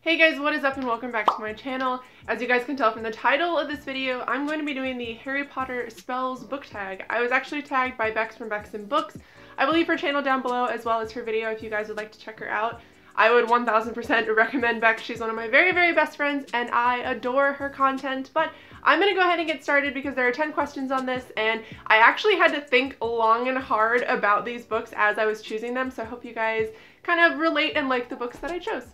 Hey guys, what is up and welcome back to my channel. As you guys can tell from the title of this video, I'm going to be doing the Harry Potter spells book tag. I was actually tagged by Bex from Bex and Books. I will leave her channel down below as well as her video if you guys would like to check her out. I would 1000% recommend Bex. She's one of my very, very best friends and I adore her content, but I'm gonna go ahead and get started because there are 10 questions on this and I actually had to think long and hard about these books as I was choosing them, so I hope you guys kind of relate and like the books that I chose.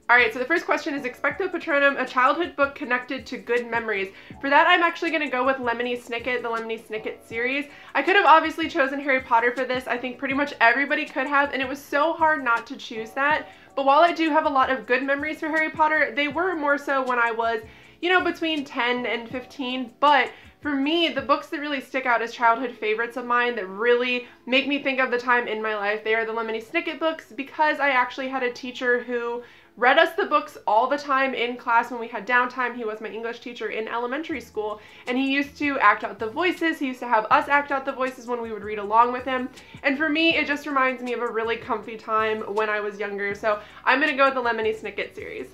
Alright, so the first question is Expecto Patronum, a childhood book connected to good memories. For that, I'm actually going to go with Lemony Snicket, the Lemony Snicket series. I could have obviously chosen Harry Potter for this. I think pretty much everybody could have, and it was so hard not to choose that. But while I do have a lot of good memories for Harry Potter, they were more so when I was, you know, between 10 and 15, but for me, the books that really stick out as childhood favorites of mine that really make me think of the time in my life, they are the Lemony Snicket books because I actually had a teacher who read us the books all the time in class when we had downtime. He was my English teacher in elementary school, and he used to act out the voices. He used to have us act out the voices when we would read along with him. And for me, it just reminds me of a really comfy time when I was younger. So I'm gonna go with the Lemony Snicket series.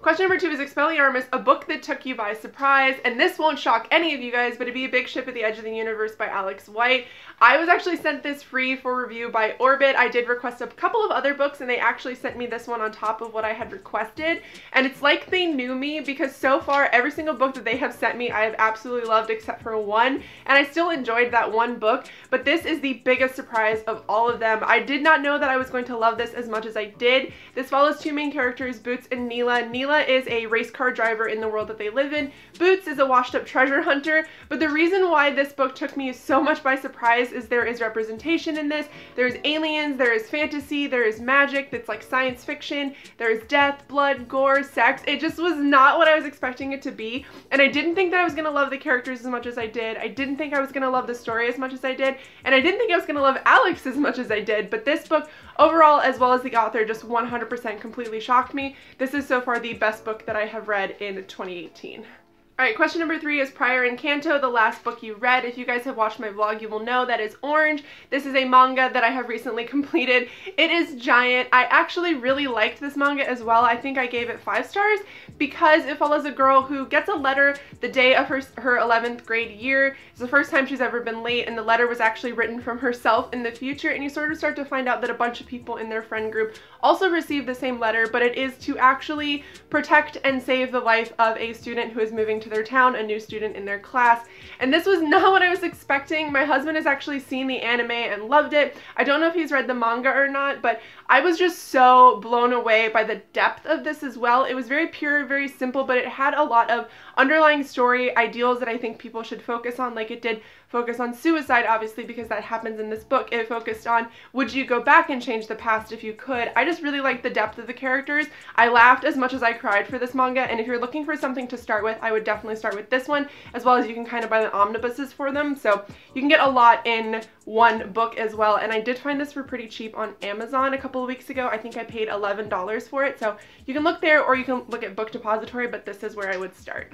Question number 2 is Expelliarmus, a book that took you by surprise, and this won't shock any of you guys, but it'd be A Big Ship at the Edge of the Universe by Alex White. I was actually sent this free for review by Orbit. I did request a couple of other books, and they actually sent me this one on top of what I had requested, and it's like they knew me because so far every single book that they have sent me I have absolutely loved except for one, and I still enjoyed that one book, but this is the biggest surprise of all of them. I did not know that I was going to love this as much as I did. This follows two main characters, Boots and Neela. Neela is a race car driver in the world that they live in. Boots is a washed up treasure hunter, but the reason why this book took me so much by surprise is there is representation in this. There's aliens, there is fantasy, there is magic that's like science fiction, there is death, blood, gore, sex. It just was not what I was expecting it to be, and I didn't think that I was gonna love the characters as much as I did. I didn't think I was gonna love the story as much as I did, and I didn't think I was gonna love Alex as much as I did, but this book overall, as well as the author, just 100% completely shocked me. This is so far the best book that I have read in 2018. Alright, question number 3 is Prior Encanto, the last book you read. If you guys have watched my vlog, you will know that is orange. This is a manga that I have recently completed. It is giant. I actually really liked this manga as well. I think I gave it 5 stars because it follows a girl who gets a letter the day of her 11th grade year. It's the first time she's ever been late, and the letter was actually written from herself in the future, and you sort of start to find out that a bunch of people in their friend group also received the same letter, but it is to actually protect and save the life of a student who is moving to their town, a new student in their class. And this was not what I was expecting. My husband has actually seen the anime and loved it. I don't know if he's read the manga or not, but I was just so blown away by the depth of this as well. It was very pure, very simple, but it had a lot of underlying story ideals that I think people should focus on. Like, it did focus on suicide, obviously, because that happens in this book. It focused on, would you go back and change the past if you could? I just really liked the depth of the characters. I laughed as much as I cried for this manga, and if you're looking for something to start with, I would definitely start with this one, as well as you can kind of buy the omnibuses for them, so you can get a lot in one book as well. And I did find this for pretty cheap on Amazon a couple of weeks ago. I think I paid $11 for it, so you can look there or you can look at Book Depository, but this is where I would start.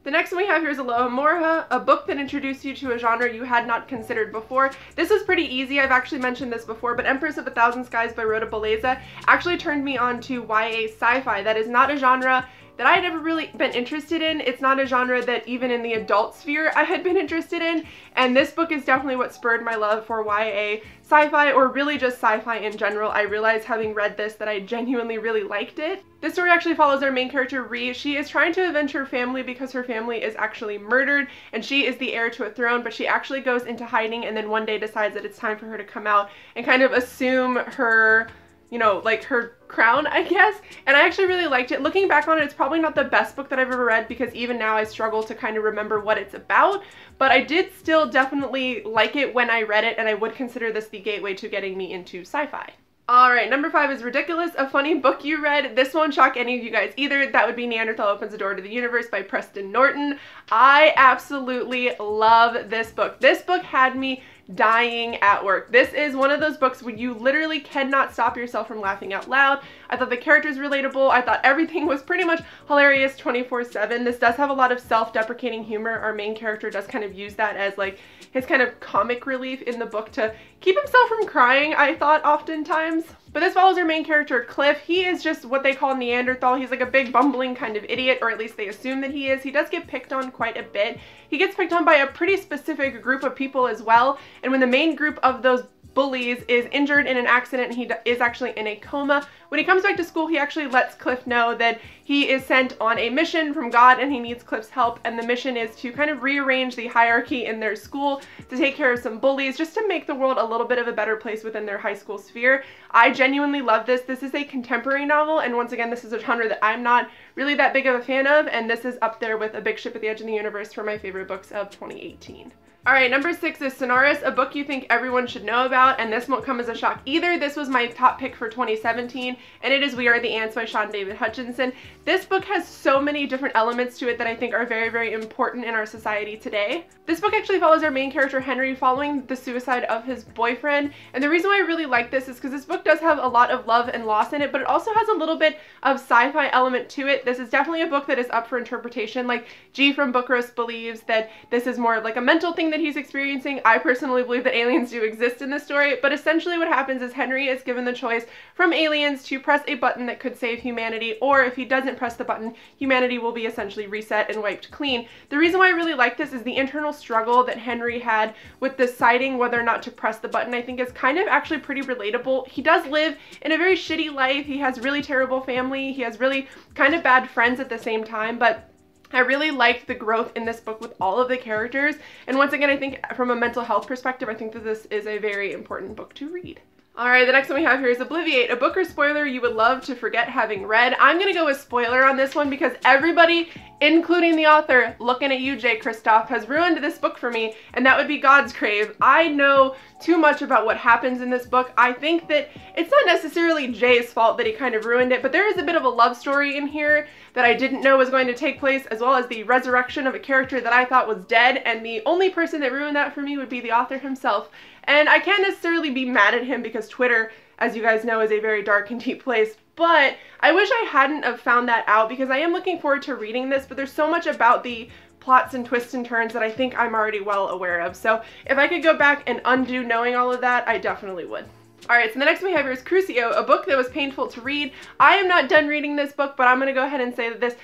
The next one we have here is Alohomora, a book that introduced you to a genre you had not considered before. This was pretty easy. I've actually mentioned this before, but Empress of a Thousand Skies by Rhoda Belleza actually turned me on to YA sci-fi. That is not a genre that I had ever really been interested in. It's not a genre that even in the adult sphere I had been interested in, and this book is definitely what spurred my love for YA sci-fi, or really just sci-fi in general. I realized having read this that I genuinely really liked it. This story actually follows our main character, Ree. She is trying to avenge her family because her family is actually murdered, and she is the heir to a throne, but she actually goes into hiding and then one day decides that it's time for her to come out and kind of assume her, you know, like her crown, I guess. And I actually really liked it. Looking back on it, it's probably not the best book that I've ever read because even now I struggle to kind of remember what it's about, but I did still definitely like it when I read it, and I would consider this the gateway to getting me into sci-fi. Alright, number 5 is Ridiculous, a funny book you read. This won't shock any of you guys either. That would be Neanderthal Opens the Door to the Universe by Preston Norton. I absolutely love this book. This book had me dying at work. This is one of those books where you literally cannot stop yourself from laughing out loud. I thought the characters relatable. I thought everything was pretty much hilarious 24/7. This does have a lot of self-deprecating humor. Our main character does kind of use that as like his kind of comic relief in the book to keep himself from crying, I thought oftentimes. But this follows our main character, Cliff. He is just what they call Neanderthal. He's like a big bumbling kind of idiot, or at least they assume that he is. He does get picked on quite a bit. He gets picked on by a pretty specific group of people as well, and when the main group of those bullies is injured in an accident and he is actually in a coma, when he comes back to school, he actually lets Cliff know that he is sent on a mission from God and he needs Cliff's help, and the mission is to kind of rearrange the hierarchy in their school to take care of some bullies, just to make the world a little bit of a better place within their high school sphere. I genuinely love this. This is a contemporary novel, and once again, this is a genre that I'm not really that big of a fan of, and this is up there with A Big Ship at the Edge of the Universe for my favorite books of 2018. Alright, number 6 is Sonorous, a book you think everyone should know about, and this won't come as a shock either. This was my top pick for 2017, and it is We Are the Ants by Sean David Hutchinson. This book has so many different elements to it that I think are very, very important in our society today. This book actually follows our main character, Henry, following the suicide of his boyfriend, and the reason why I really like this is because this book does have a lot of love and loss in it, but it also has a little bit of sci-fi element to it. This is definitely a book that is up for interpretation. Like G from Book Roast believes that this is more of like a mental thing that he's experiencing. I personally believe that aliens do exist in this story, but essentially what happens is Henry is given the choice from aliens to press a button that could save humanity, or if he doesn't press the button, humanity will be essentially reset and wiped clean. The reason why I really like this is the internal struggle that Henry had with deciding whether or not to press the button. I think is kind of actually pretty relatable. He does live in a very shitty life. He has really terrible family. He has really kind of bad friends at the same time, but I really liked the growth in this book with all of the characters, and once again, I think from a mental health perspective, I think that this is a very important book to read. Alright, the next one we have here is Obliviate, a book or spoiler you would love to forget having read. I'm gonna go with spoiler on this one because everybody, including the author, looking at you, J. Kristoff, has ruined this book for me, and that would be God's Crave. I know too much about what happens in this book. I think that it's not necessarily Jay's fault that he kind of ruined it, but there is a bit of a love story in here that I didn't know was going to take place, as well as the resurrection of a character that I thought was dead, and the only person that ruined that for me would be the author himself. And I can't necessarily be mad at him because Twitter, as you guys know, is a very dark and deep place, but I wish I hadn't have found that out because I am looking forward to reading this, but there's so much about the plots and twists and turns that I think I'm already well aware of. So if I could go back and undo knowing all of that, I definitely would. Alright, so the next one we have here is Crucio, a book that was painful to read. I am not done reading this book, but I'm going to go ahead and say that this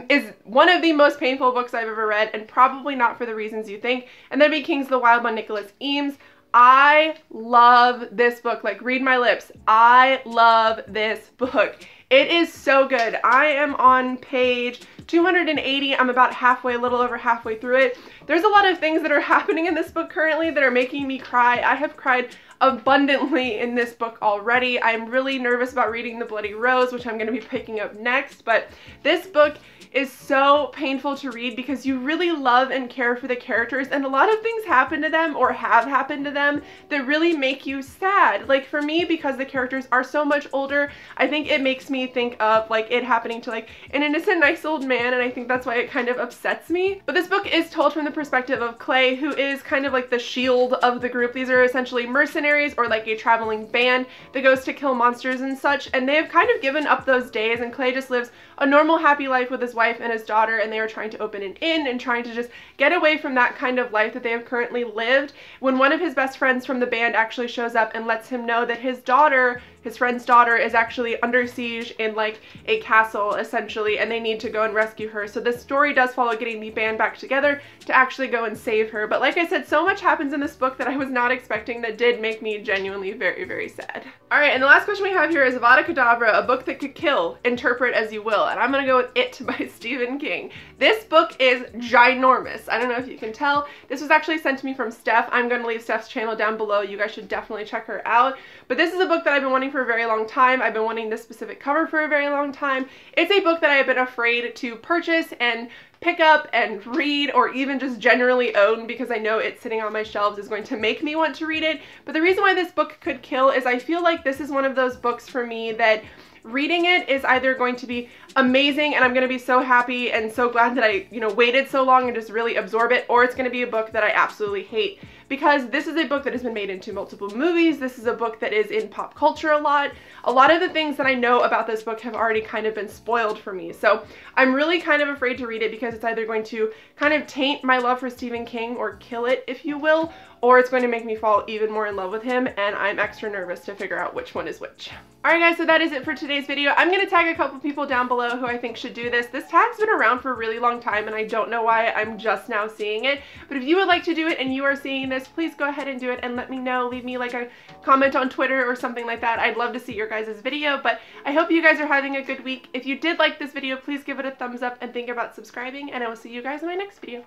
is one of the most painful books I've ever read, and probably not for the reasons you think, and that'd be Kings of the Wild by Nicholas Eames. I love this book. Like, read my lips. I love this book. It is so good. I am on page 280. I'm about halfway, a little over halfway through it. There's a lot of things that are happening in this book currently that are making me cry. I have cried abundantly in this book already. I'm really nervous about reading The Bloody Rose, which I'm going to be picking up next, but this book is so painful to read because you really love and care for the characters, and a lot of things happen to them or have happened to them that really make you sad. Like for me, because the characters are so much older, I think it makes me think of like it happening to like an innocent, nice old man, and I think that's why it kind of upsets me. But this book is told from the perspective of Clay, who is kind of like the shield of the group. These are essentially mercenaries or like a traveling band that goes to kill monsters and such, and they have kind of given up those days, and Clay just lives a normal, happy life with his wife and his daughter, and they are trying to open an inn and trying to just get away from that kind of life that they have currently lived, when one of his best friends from the band actually shows up and lets him know that his daughter, his friend's daughter, is actually under siege in like a castle essentially, and they need to go and rescue her. So this story does follow getting the band back together to actually go and save her. But like I said, so much happens in this book that I was not expecting that did make me genuinely very, very sad. Alright, and the last question we have here is Avada Kedavra, a book that could kill, interpret as you will, and I'm gonna go with It by Stephen King. This book is ginormous. I don't know if you can tell. This was actually sent to me from Steph. I'm going to leave Steph's channel down below. You guys should definitely check her out. But this is a book that I've been wanting for a very long time. I've been wanting this specific cover for a very long time. It's a book that I have been afraid to purchase and pick up and read, or even just generally own, because I know it's sitting on my shelves is going to make me want to read it. But the reason why this book could kill is I feel like this is one of those books for me that reading it is either going to be amazing and I'm going to be so happy and so glad that I, waited so long and just really absorb it, or it's going to be a book that I absolutely hate. because this is a book that has been made into multiple movies. This is a book that is in pop culture a lot. A lot of the things that I know about this book have already kind of been spoiled for me. So I'm really kind of afraid to read it because it's either going to kind of taint my love for Stephen King or kill it, if you will, or it's going to make me fall even more in love with him, and I'm extra nervous to figure out which one is which. Alright guys, so that is it for today's video. I'm going to tag a couple people down below who I think should do this. This tag's been around for a really long time and I don't know why I'm just now seeing it, but if you would like to do it and you are seeing this, please go ahead and do it and let me know. Leave me like a comment on Twitter or something like that. I'd love to see your guys' video, but I hope you guys are having a good week. If you did like this video, please give it a thumbs up and think about subscribing, and I will see you guys in my next video.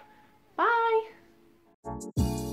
Bye!